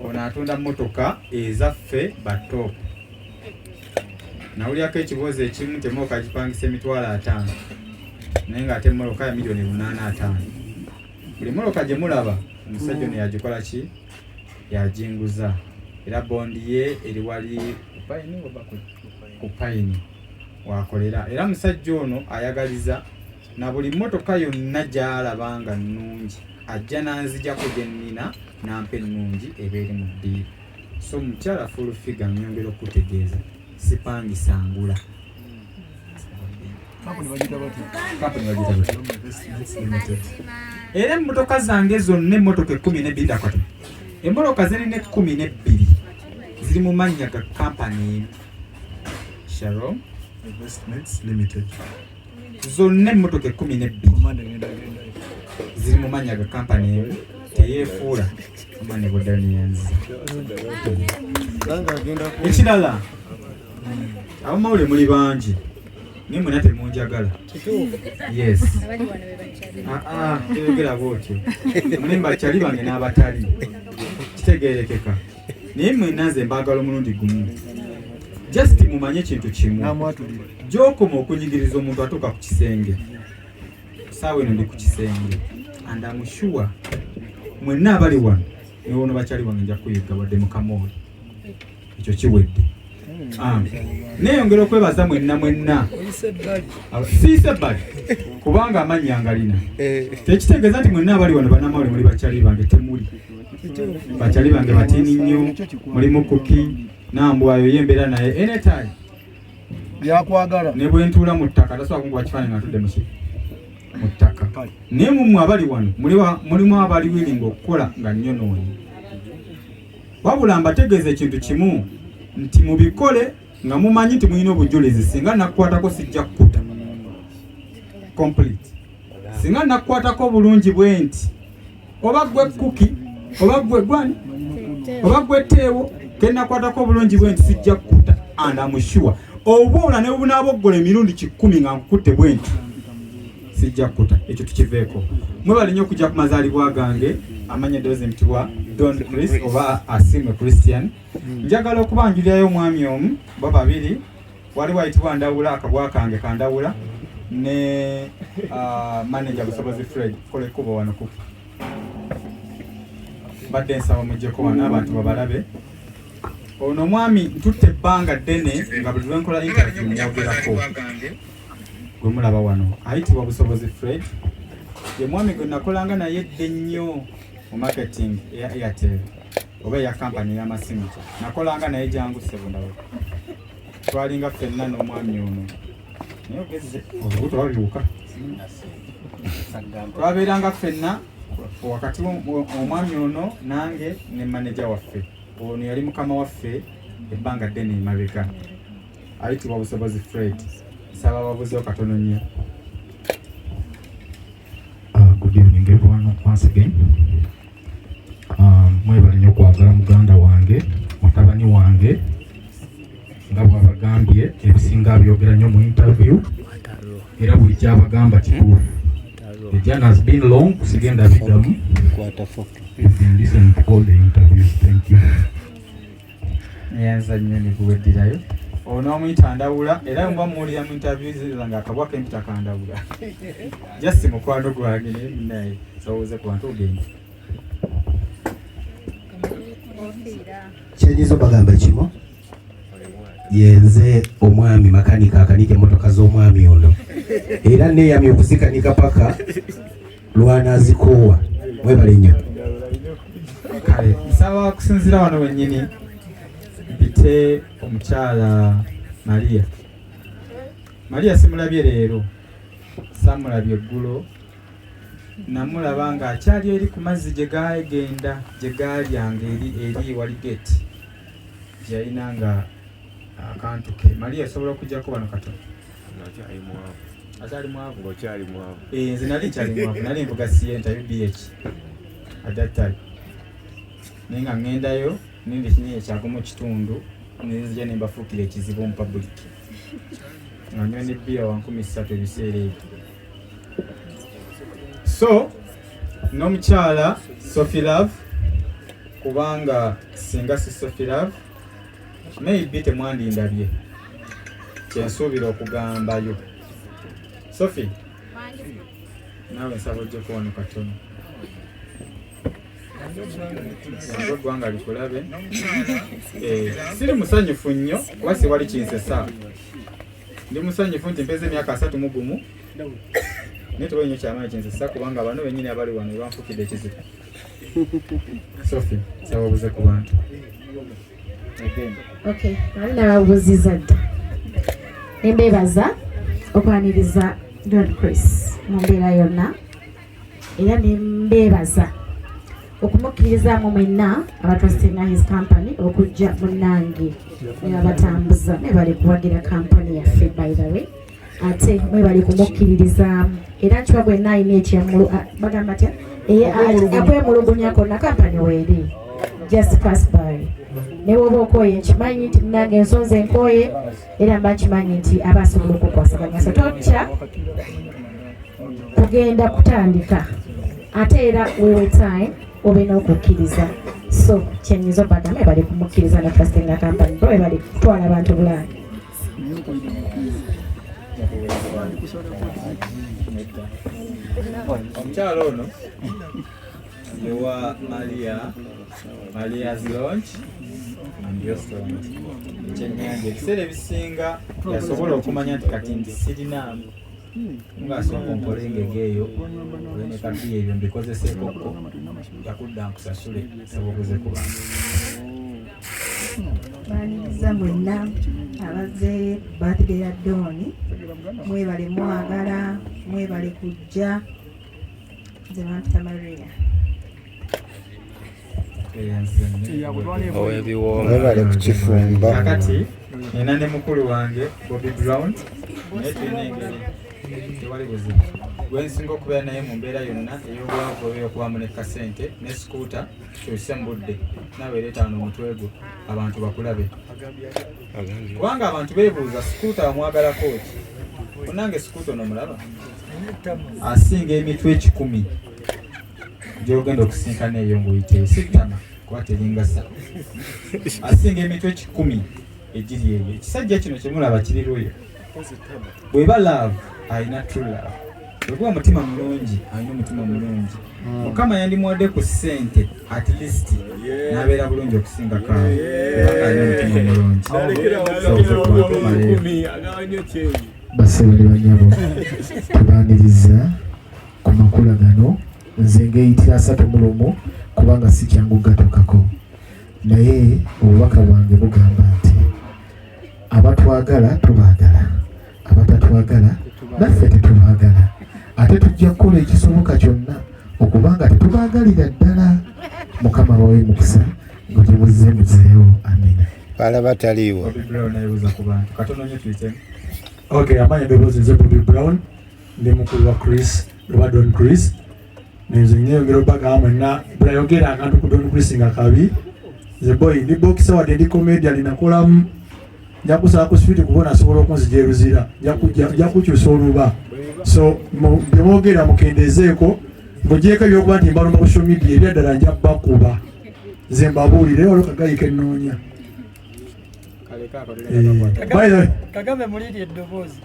ono atunda mmotoka ezaffe bato. Nawulyako ekibuuzo ekimu temmotoka gipangisa $5,000 naye ng'ate emmotoka ya $850,000. Buli mmotoka gye mulaba omusajja ono yagikola ki? Yajinguza. Era bondi ye eri wali ku Pine wakolera. Era omusajja ono ayagaliza na buli mmotoka yonna gy'alaba nga nnungi ajja n'anzijako gye nnina nampa ennungi ebeere mu ddiiro. So mukyala full figure nnyongera okutegeeza sipangisa ngula. Era emmotoka zange zonna emmotoka 12 kati emmotoka zirina 12 ziri mu mannya ga kampani Shalom Investments Limited. Zonna emmotoka 12 ziri mu mannya ga kampani teyeefuula amane bodani yanzi. Ekirala abamawule muli bangi naye mwena temunjagala. Yes. Teyogera bwotyo. Mulimba kyali bange n'abatali kitegeerekeka. Naye mwena nze mbaagala omulundi gumu. Just mumanye kintu kimu. Gy'okoma okunyigiriza omuntu atuuka ku kisenge. Saawa eno ndi ku kisenge. And I'm sure mwenna abali wano ne wono bakyali wange nja kuyiga wadde mukamoli. Ekyo kiwedde. Neyongera okwebaza mwenna. Siise ebbali. Kubanga amannya ngalina. Tekitegeeza nti mwenna abali wano bannamawule muli bakyali bange temuli. Bakyali bange batiini nnyo, mulimu Kuki, Nambwayo yembeera naye anytime. Byakwagala. Ne bwe ntuula mu ttaka tasobola kunkuba kifaananyi nga ntudde mu ttaka. Naye mummwe abali wano mulimu abali willing okukola nga nnyonoonyi. Wabula mbategeeza ekintu kimu nti mubikole nga mumanyi nti mulina obujulizi. Singa nakukwatako sijja kukutta complete. Singa nakukwatako bulungi bwe nti oba gwe Kuki oba gwe gwani oba gwe Teewo ke nakwatako bulungi bwe nti sijja kukutta and I'm sure obwola ne bunaaboggola emirundi 10 nga nkukutte bwe nti sijja kukutta. Ekyo tukiveeko. Mwebale nnyo okujja ku mazaalibwa gange amanya doze mtiwa Don Chris oba Asimwe Christian. Njagala okubanjulirayo omwami omu bo babiri wali wayitibwa Ndawula akabwa kange kandawula ne manager Busobozi Fred kole kubo wano ku badde nsaba mujjeko wano abantu babalabe. Ono mwami ntutte ebbanga ddene nga buli lwenkola interview mwogerako gwe mulaba wano ayitibwa Busobozi Fred. Ye mwami gwe nakolanga naye dde nnyo mu marketing ya Airtel oba ya kampani y'amasimu. Nakolanga naye jangu sebundawo twalinga ffenna n'omwami ono naye ogezze olubuto wabibuuka twabeeranga ffenna wakati omwami ono nange ne manager waffe. Ono yali mukama waffe ebbanga ddene emabega ayitibwa Busobozi Fred. Saba babuzeewo katono nnyo. Good evening everyone once again. Mwebale nnyo okwagala muganda wange mutabani wange nga bw'abagambye ebisinga abyogera nnyo mu interview era buli kyabagamba kituufu. The journey has been long kusigenda bidamu. You've been listening to all the interviews. Thank you. Yanza nnyo ne kuweddirayo. Ono omuyita Ndawula era mba muwulira mu interviews nga akabwa kempita kandawula. Just mukwano gwange naye sowooze ku bantu ogenda. Kyenyiza bagamba kimu yenze omwami makanika akanike emmotoka z'omwami ono era neeyamye okuzikanika paka lwanazikoowa. Mwebale nnyo. Kale nsaba kusinzira wano wennyini mpite omukyala Maria simulabye leero samulabye eggulo namulaba nga akyali eri ku mazzi gye gaagenda gye gaalyanga eri Waligate gyeyalina nga akantu ke. Maria asobola okujjako bano katono. Akyali mwavu. Nze nali nkyali mwavu nali nvuga siyenta UBH at that time naye nga ŋŋendayo nindi ekinyeenya kyagwa mu kitundu nenzija ne mbafuukira ekizibu mu public nga nywa ne bbiya wa 13 ebiseera ebyo. So n'omukyala Sophie Love kubanga singa si Sophie Love maybe temwandindabye kyensuubira okugambayo. Sophie, naawe nsaba ojjeko wano katono. Yangu eggwanga likulabe. Siri musanyufu nnyo kuba siwali kinsesa. Ndi musanyufu nti mpeze emyaka 31 naye tewali nnyo kyamaanyi kinsesa kubanga bano bennyini abali wano banfukidde ekizibu. Sophie, saba obuze ku bantu. Okay, nali nababuuziza dda. Nembeebaza okwaniriza Don Chris mu mbeera yonna era nembeebaza okumukkirizamu mwenna abatrustinga his company okujja munnange nebabatambuza nebali kuwagira company yaffe by the way ate mwebali kumukkiririzaamu era nkiba bwenna alina ekyamulu bagamba tya akwemulugunyako na company weeri just pass by newoba okooye nkimanyi nti nange ensonze enkooye era mba nkimanyi nti aba asobola okukwasaganya so totya kugenda kutandika ate era wewe time obe n'okukkiriza so kyenyiza obagamba bali kumukkiriza na trustinga company bwe bali kutwala abantu bulani. Omukyalo ono yewa Maria's Lounge and Restaurant ekyennyanja. Ebiseera ebisinga yasobola okumanya nti kati ndi sirina ngaasooka onkola engege eyo olene kati ebyo mbikozeseekokko yakudda nkusasule saba obuze ku bantu. Baniriza mwenna abazze birthday ya Doni mwebale mwagala mwebale kujja nze bampita Maria. Mwebale ku kifumba. Kakati nina ne mukulu wange Bobby Brown naye tulina engeri tewali buzibu gwensinga okubeera naye mu mbeera yonna ey'obwavu oba ey'okubamu ne kasente ne skuuta kyose mu budde naawe ereetaano omutwe gwo abantu bakulabe kubanga abantu beebuuza skuuta bamwagalako ki onange skuuta ono mulaba asinga emitwe 100 gy'ogenda okusinkana eyo ng'oyite sittama kuba teringasa asinga emitwe 100 egiri eyo. Ekisajja kino kyemulaba kiri luyo bweba love alina true love bwekuba mutima mulungi alina omutima mulungi mukama yandimuwadde ku ssente at least n'abeera bulungi okusinga kaawe kubanga alina omutima mulungi. Basebali banyabo tubaaniriza ku makula gano nze ngeyitira 3 kubanga si kyangu gatokako naye obubaka bwange bugamba nti abatwagala tubaagala abatatwagala naffe tetubaagala ate tujja kukola ekisoboka kyonna okubanga tetubaagalira ddala. Mukama wawe mukisa ng'ogimuze muzeewo. Amina. Bala bataliiwo. Bobby Brown ayibuza ku bantu katono nnyo tuyitemu. Okay, amanya ndowooza nze Bobby Brown ndi mukulu wa Chris oba Don Chris nze nyeyongera obagamba mwenna bweyayogera akantu ku Don Chris nga kabi nze boy ndi bokisa wadde ndi comedian nakolamu nja kusala ku street kubona asobola okunzija eruzira nja kukyusa oluba so byemwogera mukendezeeko ng'ogyeko ebyokuba nti mbalumba ku social media ebyaddala nja bakuba nze mbabuulire waliwo kagayika ennoonya. Kagame muliri eddoboozi.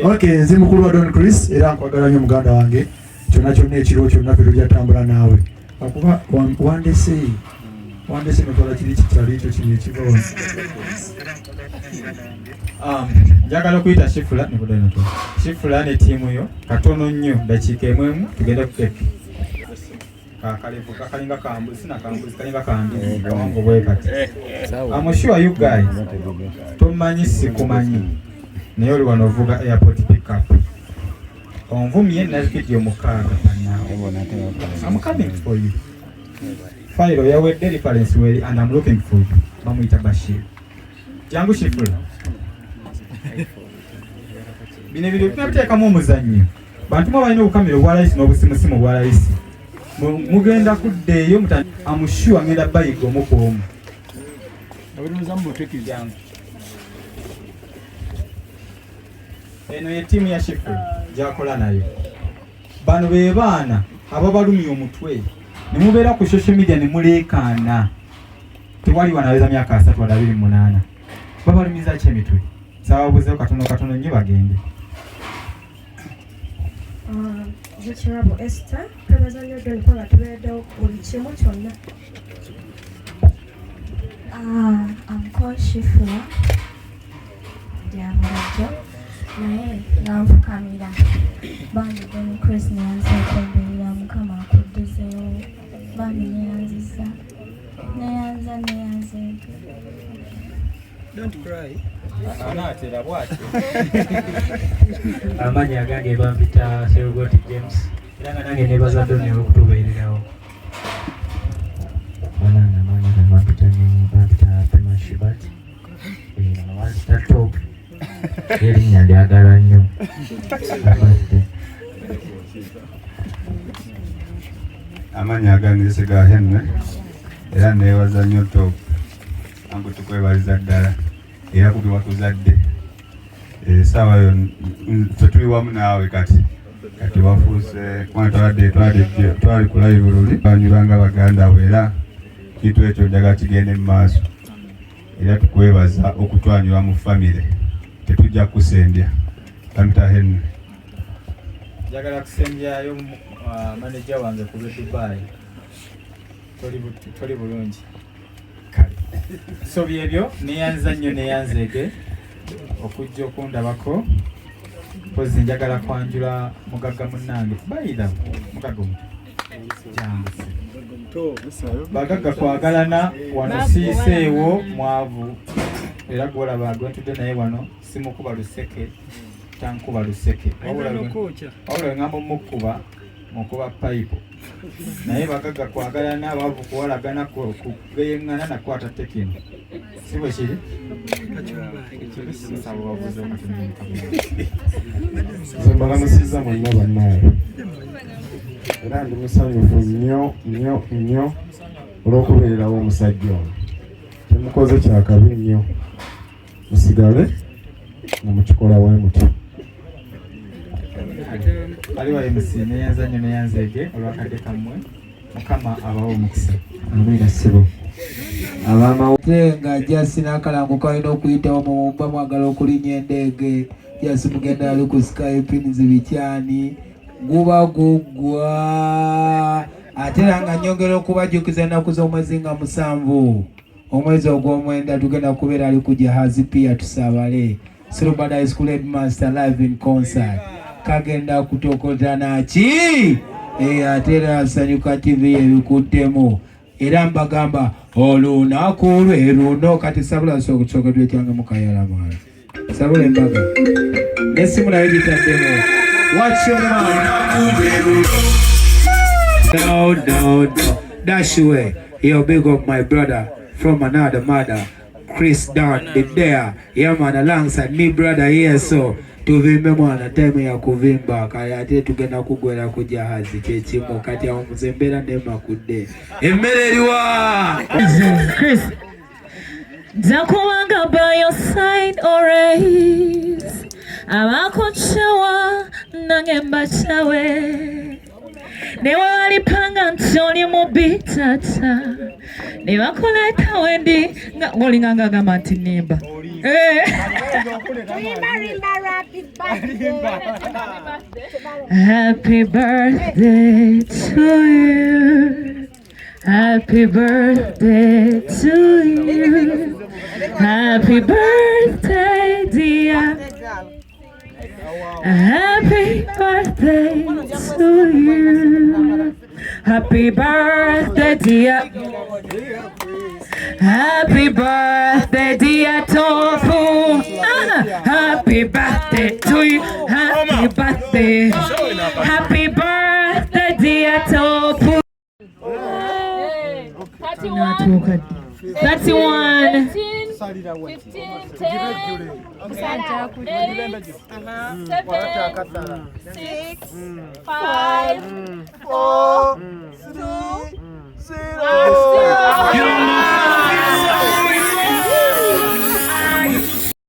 Okay, nze mukulu wa Don Chris era nkwagala nnyo muganda wange kyonna kyonna ekiro kyonna ffe tulyatambula naawe akuba wandese notwala kiri kikyalo ekyo kino ekivawo. Njagala okuyita Shifula ne ttiimu yo katono nnyo dakiika emu tugenda ku keki kakalevu kakalinga kambuzi nakambuzi kalinga kambizi kawango bwe kati. I'm sure you guys tomanyi sikumanyi naye oli wano ovuga airport pickup onvumye na video mukaaga pannawe. I'm coming for you. File yawedde reference weri and I'm looking for you. Bamuyita Bashir. Jangu Shifula. Bino ebintu binabuteekamu omuzannyo. Bantu mwe balina obukamera obwa layisi n'obusimusimu obwa layisi. Mugenda kuddeeyo amushuwa ngenda bayiga omu ku omu. Eno ye ttiimu ya Shifula gy'akola nayo. Bano be baana ababalumya omutwe ne mubeera ku social media ne muleekaana tewali wanaweza myaka 3 wala 28 babalumiza ki emitwe sababuzeewo katono nnyo bagende. Zekirabo Esther twebaza nnyo John kuba nga tubeereddewo buli kimu kyonna. Ankoshifuwa dyamulajo naye nanfukamira bambi John Chris neyanseetemberera Mukama akudduzeewo bambi neyanziza neyanzeege. Don't cry. Anaatera bw'ati. Amanyi agange bampita Serogoti James era nga nange nebaza Doni okutubeererawo. Banange amanyi bampita Pema Shibat wampita Top erinnya lyagala nnyo. Amanyi agange Sega Henry era nebaza nnyo Top angu tukwebaliza ddala era kubi watuzadde sawa yo tuli wamu naawe kati wafuuse twali ku live luli banyuranga baganda era kitu ekyo njagala kigende mu maaso era tukwebaza okutwanyula mu famire tetujja kusendya. Bampita Henry. Njagala kusembyayo manager wange ku Dubai. Toli bulungi. So byebyo neyanza nnyo neyanzeege okujja okundabako pozi njagala kwanjula mugagga munnange bayira mugagga bagagga kwagalana wano siiseewo mwavu era gwolaba gwentudde naye wano simukuba luseke tankuba luseke wabula eŋŋamba mukuba mukuba payipo naye bagagga kwagalana bavu kuwalagana kugeyeŋŋana nakwata kino si bwe kiri mbalamusiza mwenna bannaabe era ndi musanyufu nnyo olw'okubeererawo omusajja ono. Temukoze kyakabi nnyo, musigale nga mukikola bwe muti. aliwo MC neyanza nnyo neyanzeege olwakadde kammwe Mukama abawo omukisa. Amina ssebo. Abamawulire ng'ajja sinakalango kalina okuyitawo mu mba mwagala okulinnya endeege jasi mugenda ali ku Skype nzibikyani guba gugwa ate era nga nnyongera okubajjukiza ennaku z'omwezi nga 7 omwezi ogw'omwenda tugenda kubeera ali ku Jahazi pia tusaabale Silubad High School Headmaster live in concert kagenda kutokota naki ate era Nsanyuka TV ebikuddemu era mbagamba olunaku lwe luno kati sabula sokusoka twekyange mukayala mwana sabula embaga nesimu nayo gitaddemu watch your man. No dash away yo big up my brother from another mother Chris Don the there yeah man alongside me brother here so tuvimbe mwana time ya kuvimba kaya ate tugenda kugwera ku Jahazi kyekimu kati awo muzembera nemakudde emmereriwa Chris Zakubanga by your side always abakuchawa nange mbachawe newalipanga ntoli mubitata nebakuleta wendi nga olinganga gamba nti nimba Happy birthday to you. Happy birthday to you. Happy birthday, dear. Happy birthday to you. Happy birthday, dear. Happy birthday, dear Tofu. Happy birthday to you. Happy birthday. Happy birthday, dear Tofu. 31, 15, 10, 8, 7, 6, 5, 4, 2, 0.